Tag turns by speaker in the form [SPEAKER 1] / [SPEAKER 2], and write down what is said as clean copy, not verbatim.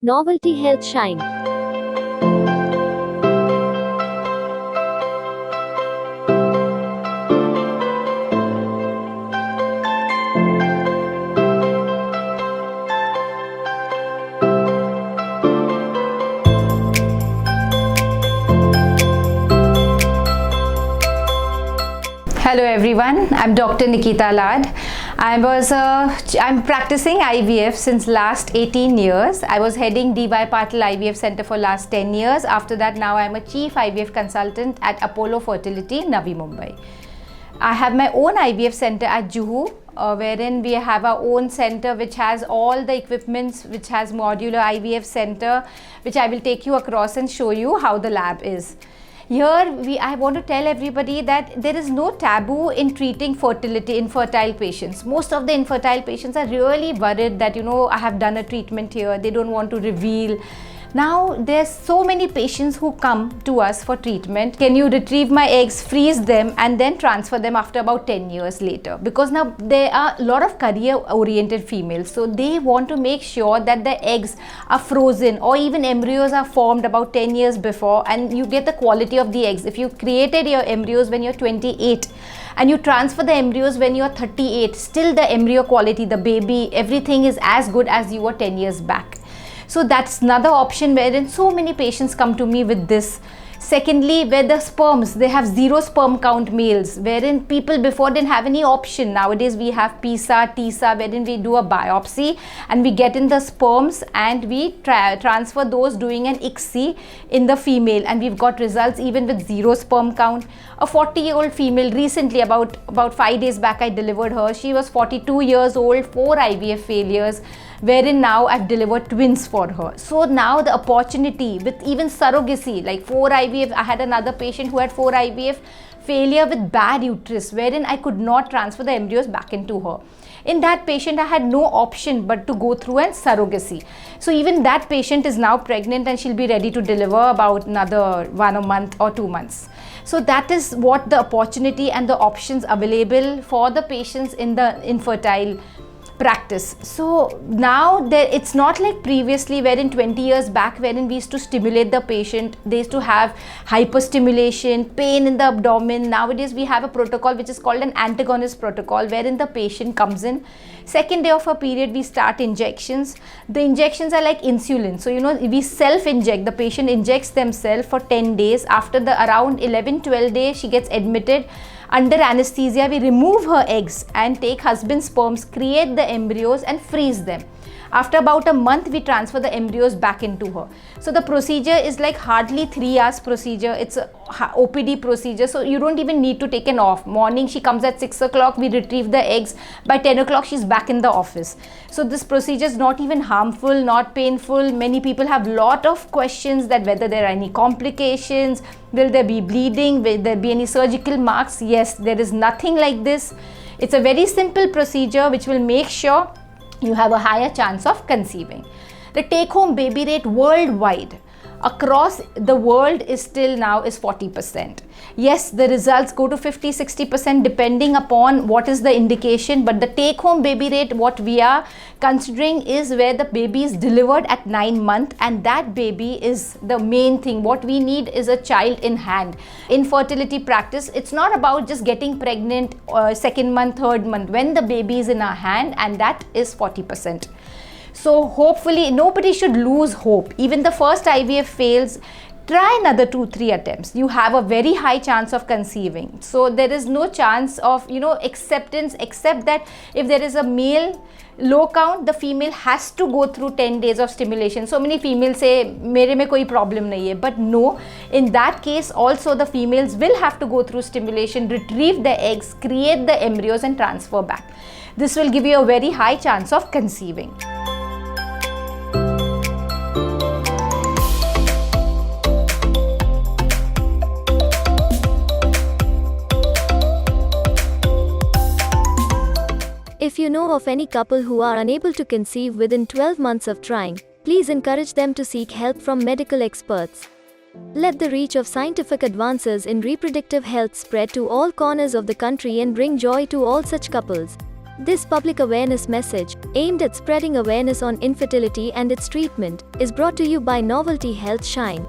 [SPEAKER 1] Novelty Health Shine.
[SPEAKER 2] Hello everyone, I'm Dr. Nikita Lad. I'm practicing IVF since last 18 years. I was heading DY Patil IVF Center for last 10 years. After that, now I'm a chief IVF consultant at Apollo Fertility, Navi Mumbai. I have my own IVF center at Juhu, wherein we have our own center which has all the equipments, which has modular IVF center, which I will take you across and show you how the lab is. Here I want to tell everybody that there is no taboo in treating infertile patients. Most of the infertile patients are really worried that, I have done a treatment here, they don't want to reveal. Now there's so many patients who come to us for treatment. Can you retrieve my eggs, freeze them, and then transfer them after about 10 years later? Because now there are a lot of career oriented females, so they want to make sure that the eggs are frozen or even embryos are formed about 10 years before, and you get the quality of the eggs. If you created your embryos when you're 28 and you transfer the embryos when you're 38, still the embryo quality, the baby, everything is as good as you were 10 years back. So that's another option wherein so many patients come to me with this. Secondly, where the sperms, they have zero sperm count males, wherein people before didn't have any option. Nowadays we have PISA, TISA, wherein we do a biopsy and we get in the sperms and we transfer those doing an ICSI in the female, and we've got results even with zero sperm count. A 40-year-old female, recently about 5 days back I delivered her. She was 42 years old, 4 IVF failures, wherein now I've delivered twins for her. So now the opportunity with even surrogacy, like 4 IVF, I had another patient who had 4 IVF failure with bad uterus, wherein I could not transfer the embryos back into her. In that patient, I had no option but to go through an surrogacy. So even that patient is now pregnant and she'll be ready to deliver about another 1 month or 2 months. So that is what the opportunity and the options available for the patients in the infertile practice. So now it's not like previously wherein 20 years back wherein we used to stimulate the patient, they used to have hyperstimulation, pain in the abdomen. Nowadays we have a protocol which is called an antagonist protocol, wherein the patient comes in, second day of her period we start injections. The injections are like insulin, so we self-inject, the patient injects themselves for 10 days. After the around 11-12 days she gets admitted under anesthesia. We remove her eggs and take husband's sperms, create the embryos and freeze them. After about a month, we transfer the embryos back into her. So the procedure is like hardly 3 hours procedure. It's a OPD procedure, so you don't even need to take an off. Morning she comes at 6 o'clock, we retrieve the eggs. By 10 o'clock she's back in the office. So this procedure is not even harmful, not painful. Many people have lot of questions that whether there are any complications, will there be bleeding, will there be any surgical marks? Yes, there is nothing like this. It's a very simple procedure which will make sure you have a higher chance of conceiving. The take-home baby rate worldwide across the world is still now is 40%. Yes, the results go to 50-60% depending upon what is the indication, but the take-home baby rate what we are considering is where the baby is delivered at 9 months, and that baby is the main thing. What we need is a child in hand. In fertility practice, it's not about just getting pregnant 2nd month, 3rd month, when the baby is in our hand, and that is 40%. So hopefully nobody should lose hope. Even the first IVF fails, try another 2-3 attempts. You have a very high chance of conceiving. So there is no chance of acceptance, except that if there is a male low count, the female has to go through 10 days of stimulation. So many females say mere mein koi problem nahi hai, but no, in that case also the females will have to go through stimulation, retrieve the eggs, create the embryos and transfer back. This will give you a very high chance of conceiving.
[SPEAKER 1] If you know of any couple who are unable to conceive within 12 months of trying, please encourage them to seek help from medical experts. Let the reach of scientific advances in reproductive health spread to all corners of the country and bring joy to all such couples. This public awareness message, aimed at spreading awareness on infertility and its treatment, is brought to you by Novelty Health Shine.